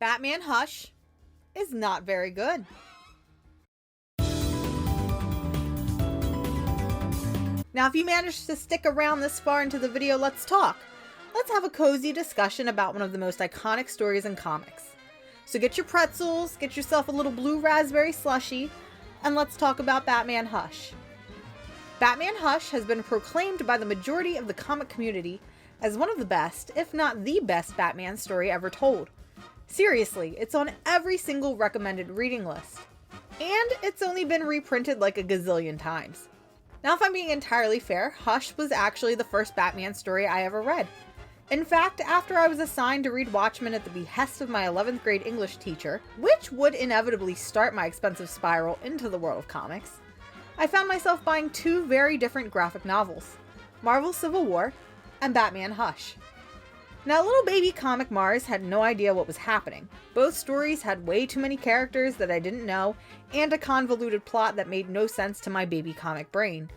Batman Hush is not very good. Now, if you managed to stick around this far into the video, let's talk. Let's have a cozy discussion about one of the most iconic stories in comics. So get your pretzels, get yourself a little blue raspberry slushie, and let's talk about Batman Hush. Batman Hush has been proclaimed by the majority of the comic community as one of the best, if not the best, Batman story ever told. Seriously, it's on every single recommended reading list. And it's only been reprinted like a gazillion times. Now, if I'm being entirely fair, Hush was actually the first Batman story I ever read. In fact, after I was assigned to read Watchmen at the behest of my 11th grade English teacher, which would inevitably start my expensive spiral into the world of comics, I found myself buying two very different graphic novels, Marvel's Civil War and Batman Hush. Now, little baby comic Mars had no idea what was happening. Both stories had way too many characters that I didn't know, and a convoluted plot that made no sense to my baby comic brain.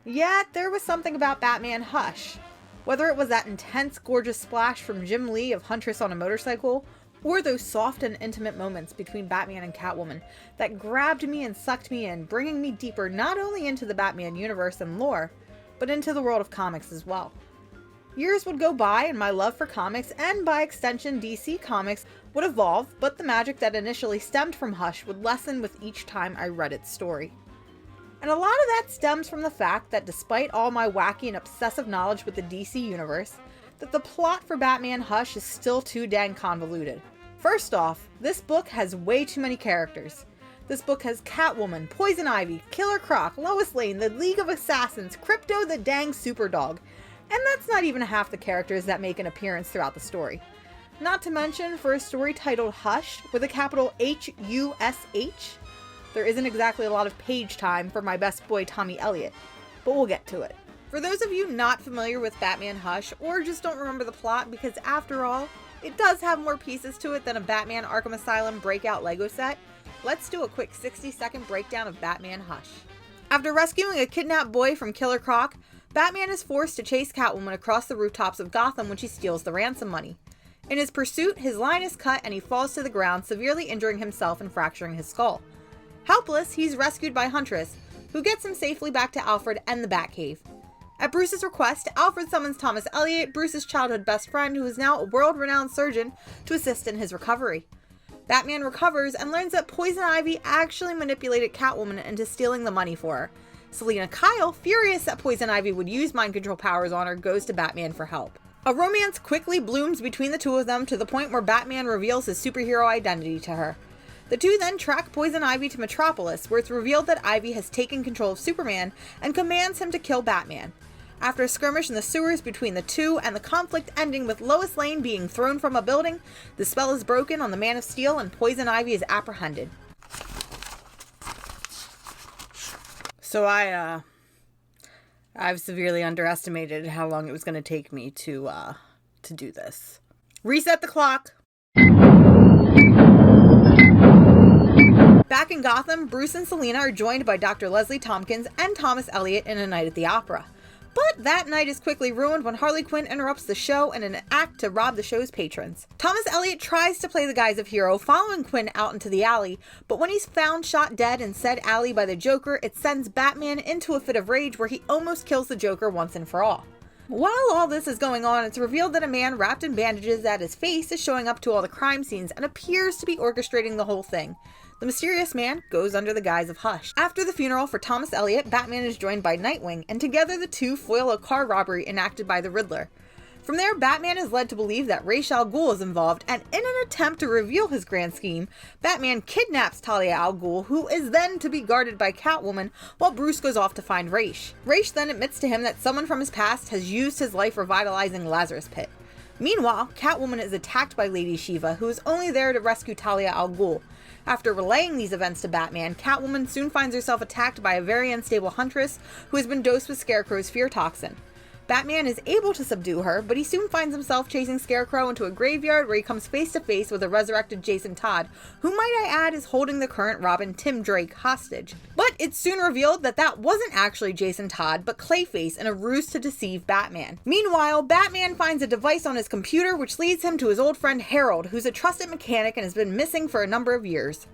Yet, there was something about Batman Hush. Whether it was that intense, gorgeous splash from Jim Lee of Huntress on a motorcycle, or those soft and intimate moments between Batman and Catwoman that grabbed me and sucked me in, bringing me deeper not only into the Batman universe and lore, but into the world of comics as well. Years would go by and my love for comics, and by extension DC Comics, would evolve, but the magic that initially stemmed from Hush would lessen with each time I read its story. And a lot of that stems from the fact that despite all my wacky and obsessive knowledge with the DC universe, that the plot for Batman Hush is still too dang convoluted. First off, this book has way too many characters. This book has Catwoman, Poison Ivy, Killer Croc, Lois Lane, the League of Assassins, Crypto the dang Superdog, and that's not even half the characters that make an appearance throughout the story. Not to mention, for a story titled Hush, with a capital H-U-S-H, there isn't exactly a lot of page time for my best boy Tommy Elliot, but we'll get to it. For those of you not familiar with Batman Hush, or just don't remember the plot because after all, it does have more pieces to it than a Batman Arkham Asylum breakout Lego set, let's do a quick 60-second breakdown of Batman Hush. After rescuing a kidnapped boy from Killer Croc, Batman is forced to chase Catwoman across the rooftops of Gotham when she steals the ransom money. In his pursuit, his line is cut and he falls to the ground, severely injuring himself and fracturing his skull. Helpless, he's rescued by Huntress, who gets him safely back to Alfred and the Batcave. At Bruce's request, Alfred summons Thomas Elliot, Bruce's childhood best friend, who is now a world-renowned surgeon, to assist in his recovery. Batman recovers and learns that Poison Ivy actually manipulated Catwoman into stealing the money for her. Selina Kyle, furious that Poison Ivy would use mind control powers on her, goes to Batman for help. A romance quickly blooms between the two of them to the point where Batman reveals his superhero identity to her. The two then track Poison Ivy to Metropolis, where it's revealed that Ivy has taken control of Superman and commands him to kill Batman. After a skirmish in the sewers between the two and the conflict ending with Lois Lane being thrown from a building, the spell is broken on the Man of Steel and Poison Ivy is apprehended. So I've severely underestimated how long it was going to take me to do this. Reset the clock. Back in Gotham, Bruce and Selina are joined by Dr. Leslie Tompkins and Thomas Elliot in a night at the opera. But that night is quickly ruined when Harley Quinn interrupts the show in an act to rob the show's patrons. Thomas Elliot tries to play the guise of hero, following Quinn out into the alley, but when he's found shot dead in said alley by the Joker, it sends Batman into a fit of rage where he almost kills the Joker once and for all. While all this is going on, it's revealed that a man wrapped in bandages at his face is showing up to all the crime scenes and appears to be orchestrating the whole thing. The mysterious man goes under the guise of Hush. After the funeral for Thomas Elliot, Batman is joined by Nightwing, and together the two foil a car robbery enacted by the Riddler. From there, Batman is led to believe that Ra's al Ghul is involved, and in an attempt to reveal his grand scheme, Batman kidnaps Talia al Ghul, who is then to be guarded by Catwoman, while Bruce goes off to find Ra's. Ra's then admits to him that someone from his past has used his life revitalizing Lazarus Pit. Meanwhile, Catwoman is attacked by Lady Shiva, who is only there to rescue Talia al Ghul. After relaying these events to Batman, Catwoman soon finds herself attacked by a very unstable Huntress who has been dosed with Scarecrow's fear toxin. Batman is able to subdue her, but he soon finds himself chasing Scarecrow into a graveyard where he comes face to face with a resurrected Jason Todd, who, might I add, is holding the current Robin, Tim Drake, hostage. But it's soon revealed that that wasn't actually Jason Todd, but Clayface in a ruse to deceive Batman. Meanwhile, Batman finds a device on his computer which leads him to his old friend Harold, who's a trusted mechanic and has been missing for a number of years.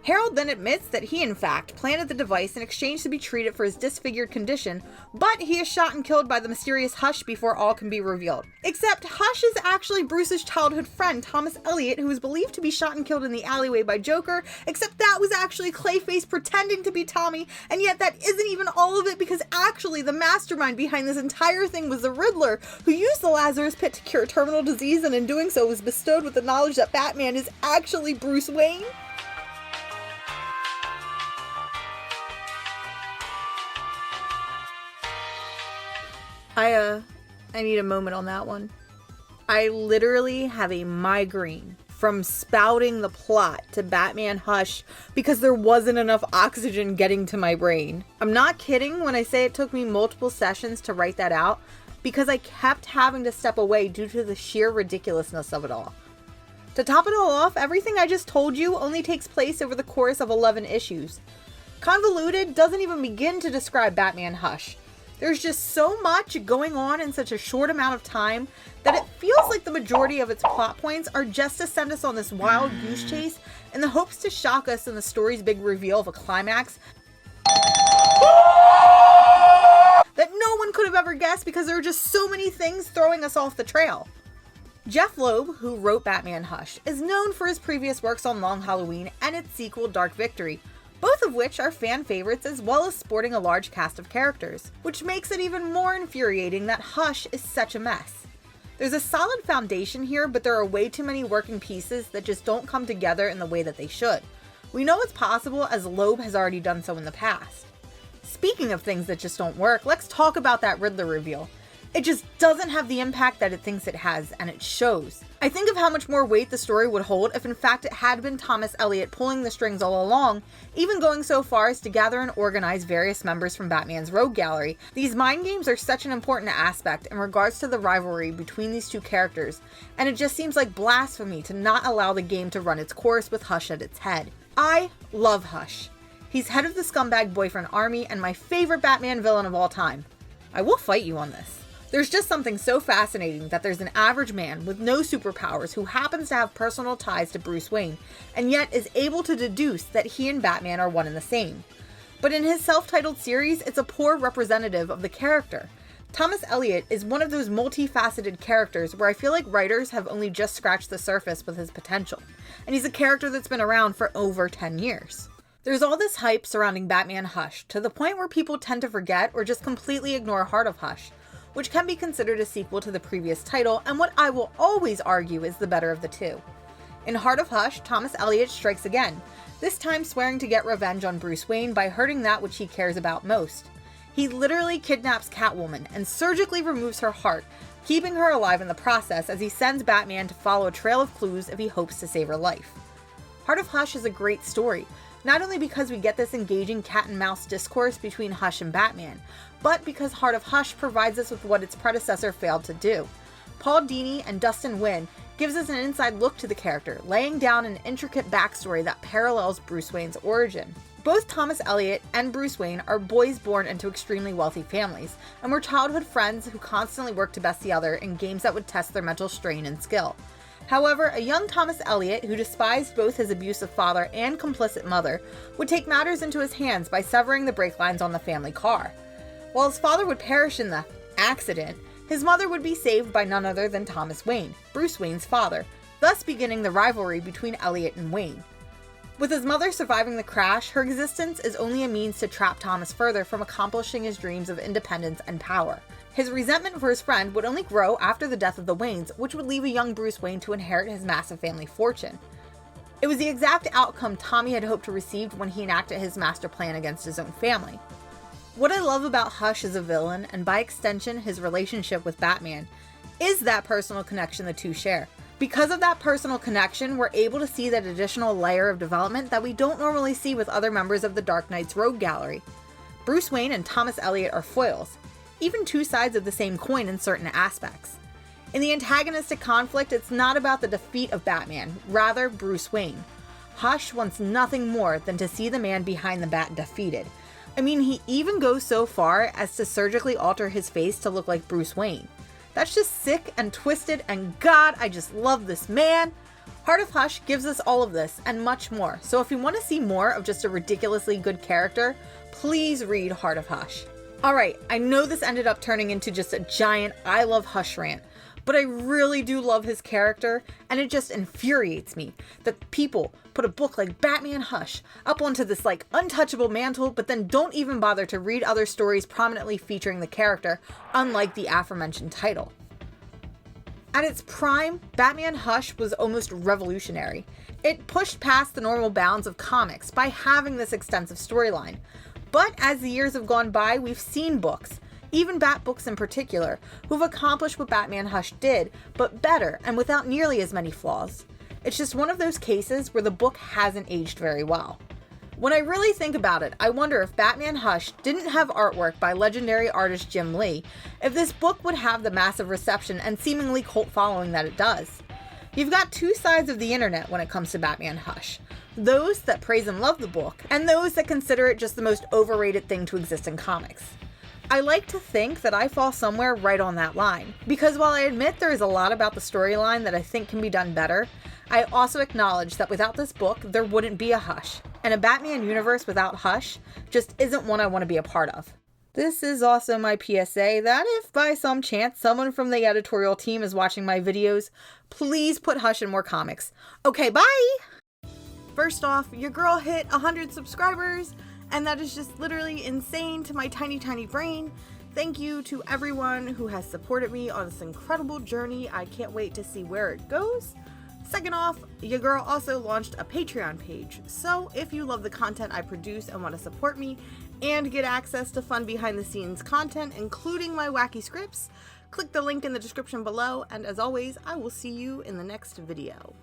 Harold then admits that he, in fact, planted the device in exchange to be treated for his disfigured condition, but he is shot and killed by the mysterious Hush before all can be revealed. Except Hush is actually Bruce's childhood friend, Thomas Elliot, who is believed to be shot and killed in the alleyway by Joker, except that was actually Clayface pretending to be Tommy, and yet that isn't even all of it, because actually the mastermind behind this entire thing was the Riddler, who used the Lazarus Pit to cure terminal disease, and in doing so was bestowed with the knowledge that Batman is actually Bruce Wayne. I need a moment on that one. I literally have a migraine from spouting the plot to Batman Hush because there wasn't enough oxygen getting to my brain. I'm not kidding when I say it took me multiple sessions to write that out because I kept having to step away due to the sheer ridiculousness of it all. To top it all off, everything I just told you only takes place over the course of 11 issues. Convoluted doesn't even begin to describe Batman Hush. There's just so much going on in such a short amount of time that it feels like the majority of its plot points are just to send us on this wild goose chase in the hopes to shock us in the story's big reveal of a climax that no one could have ever guessed because there are just so many things throwing us off the trail. Jeff Loeb, who wrote Batman Hush, is known for his previous works on Long Halloween and its sequel Dark Victory, both of which are fan favorites as well as sporting a large cast of characters, which makes it even more infuriating that Hush is such a mess. There's a solid foundation here, but there are way too many working pieces that just don't come together in the way that they should. We know it's possible as Loeb has already done so in the past. Speaking of things that just don't work, let's talk about that Riddler reveal. It just doesn't have the impact that it thinks it has, and it shows. I think of how much more weight the story would hold if in fact it had been Thomas Elliot pulling the strings all along, even going so far as to gather and organize various members from Batman's rogue gallery. These mind games are such an important aspect in regards to the rivalry between these two characters, and it just seems like blasphemy to not allow the game to run its course with Hush at its head. I love Hush. He's head of the scumbag boyfriend army and my favorite Batman villain of all time. I will fight you on this. There's just something so fascinating that there's an average man with no superpowers who happens to have personal ties to Bruce Wayne, and yet is able to deduce that he and Batman are one and the same. But in his self-titled series, it's a poor representative of the character. Thomas Elliot is one of those multifaceted characters where I feel like writers have only just scratched the surface with his potential, and he's a character that's been around for over 10 years. There's all this hype surrounding Batman Hush, to the point where people tend to forget or just completely ignore Heart of Hush, which can be considered a sequel to the previous title, and what I will always argue is the better of the two. In Heart of Hush, Thomas Elliot strikes again, this time swearing to get revenge on Bruce Wayne by hurting that which he cares about most. He literally kidnaps Catwoman and surgically removes her heart, keeping her alive in the process as he sends Batman to follow a trail of clues if he hopes to save her life. Heart of Hush is a great story, not only because we get this engaging cat and mouse discourse between Hush and Batman, but because Heart of Hush provides us with what its predecessor failed to do. Paul Dini and Dustin Nguyen gives us an inside look to the character, laying down an intricate backstory that parallels Bruce Wayne's origin. Both Thomas Elliot and Bruce Wayne are boys born into extremely wealthy families, and were childhood friends who constantly worked to best the other in games that would test their mental strain and skill. However, a young Thomas Elliot, who despised both his abusive father and complicit mother, would take matters into his hands by severing the brake lines on the family car. While his father would perish in the accident, his mother would be saved by none other than Thomas Wayne, Bruce Wayne's father, thus beginning the rivalry between Elliot and Wayne. With his mother surviving the crash, her existence is only a means to trap Thomas further from accomplishing his dreams of independence and power. His resentment for his friend would only grow after the death of the Waynes, which would leave a young Bruce Wayne to inherit his massive family fortune. It was the exact outcome Tommy had hoped to receive when he enacted his master plan against his own family. What I love about Hush as a villain, and by extension his relationship with Batman, is that personal connection the two share. Because of that personal connection, we're able to see that additional layer of development that we don't normally see with other members of the Dark Knight's rogue gallery. Bruce Wayne and Thomas Elliot are foils. even two sides of the same coin in certain aspects. In the antagonistic conflict, it's not about the defeat of Batman, rather Bruce Wayne. Hush wants nothing more than to see the man behind the bat defeated. I mean, he even goes so far as to surgically alter his face to look like Bruce Wayne. That's just sick and twisted, and God, I just love this man. Heart of Hush gives us all of this and much more, so if you want to see more of just a ridiculously good character, please read Heart of Hush. Alright, I know this ended up turning into just a giant I love Hush rant, but I really do love his character, and it just infuriates me that people put a book like Batman Hush up onto this like untouchable mantle, but then don't even bother to read other stories prominently featuring the character, unlike the aforementioned title. At its prime, Batman Hush was almost revolutionary. It pushed past the normal bounds of comics by having this extensive storyline. But as the years have gone by, we've seen books, even Bat books in particular, who've accomplished what Batman Hush did, but better and without nearly as many flaws. It's just one of those cases where the book hasn't aged very well. When I really think about it, I wonder if Batman Hush didn't have artwork by legendary artist Jim Lee, if this book would have the massive reception and seemingly cult following that it does. You've got two sides of the internet when it comes to Batman Hush. Those that praise and love the book, and those that consider it just the most overrated thing to exist in comics. I like to think that I fall somewhere right on that line, because while I admit there is a lot about the storyline that I think can be done better, I also acknowledge that without this book, there wouldn't be a Hush, and a Batman universe without Hush just isn't one I want to be a part of. This is also my PSA that if by some chance someone from the editorial team is watching my videos, please put Hush in more comics. Okay, bye! First off, your girl hit 100 subscribers, and that is just literally insane to my tiny brain. Thank you to everyone who has supported me on this incredible journey. I can't wait to see where it goes. Second off, your girl also launched a Patreon page, so if you love the content I produce and want to support me and get access to fun behind the scenes content, including my wacky scripts, click the link in the description below, and as always, I will see you in the next video.